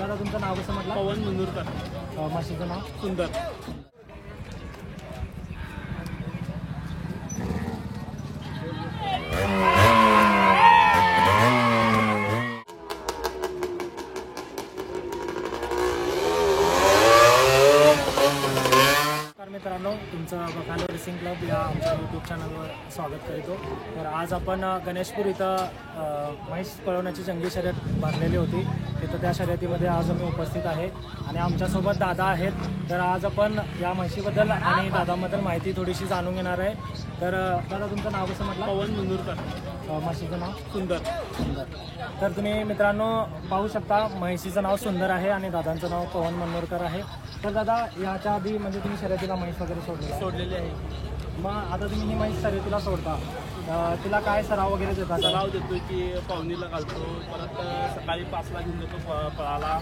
दादा तुमचं नाव कसं म्हटलं? पवन मुंदूरकर. म्हशीचं नाव सुंदर. मित्रांनो, तुमचं बकालो रेसिंग क्लब या आमच्या यूट्यूब चॅनलवर स्वागत करतो. तर आज आपण गणेशपूर इथं म्हैस पळवण्याची जंगी शर्यत भरलेली होती. तिथं त्या शर्यतीमध्ये आज आम्ही उपस्थित आहे आणि आमच्यासोबत दादा आहेत. तर आज आपण या म्हशीबद्दल आणि दादाबद्दल माहिती थोडीशी जाणून घेणार आहे. तर दादा तुमचं नाव कसं म्हटलं? पवन मुंदूरकर. म्हशीचं नाव सुंदर. सुंदर. तर तुम्ही मित्रांनो पाहू शकता, म्हशीचं नाव सुंदर आहे आणि दादांचं नाव पवन मनोरकर आहे. तर दादा, याच्या आधी म्हणजे तुम्ही शर्यतीला म्हैस वगैरे सोडलेली आहे. मग आता तुम्ही ही म्हैस शर्यतीला सोडता, तिला काय सराव वगैरे देता? सराव देतो की पावणीला घालतो, परत सकाळी 5ला घेऊन जातो पळाला,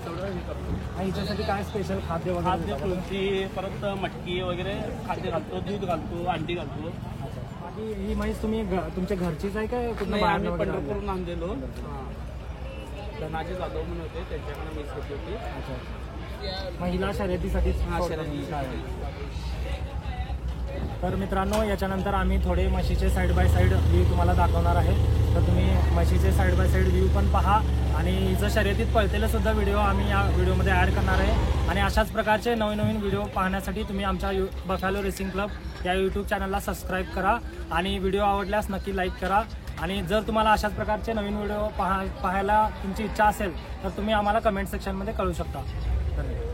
तेवढं हे करतो. आणि हिच्यासाठी काय स्पेशल खाद्य वगैरे खाद्य देता? तुळशी, परत मटकी वगैरे खाद्य घालतो, दूध घालतो, अंडी घालतो. अच्छा. बाकी ही म्हैस तुम्ही तुमच्या घरचीच आहे काय कुठं नाही, बाहेर आम्ही वगैरे पंढरपूरहून आणलेलो. धनाजी जाधव म्हणून होते, त्यांच्याकडे मिस घेतली होती. अच्छा. मग हिला शर्यतीसाठीच शर्यती. तर मित्रांनो, याच्यानंतर आम्ही थोडे म्हशीचे साईड बाय साईड व्ह्यू तुम्हाला दाखवणार आहे. तर तुम्ही म्हशीचे साईड बाय साईड व्ह्यू पण पहा आणि हिचं शर्यतीत पळतेले सुद्धा व्हिडिओ आम्ही या व्हिडिओमध्ये ॲड करणार आहे. आणि अशाच प्रकारचे नवीन नवीन व्हिडिओ पाहण्यासाठी तुम्ही आमच्या बफॅलो रेसिंग क्लब या यूट्यूब चॅनलला सबस्क्राईब करा आणि व्हिडिओ आवडल्यास नक्की लाईक करा. आणि जर तुम्हाला अशाच प्रकारचे नवीन व्हिडिओ पाहायला तुमची इच्छा असेल तर तुम्ही आम्हाला कमेंट सेक्शनमध्ये कळू शकता. धन्यवाद.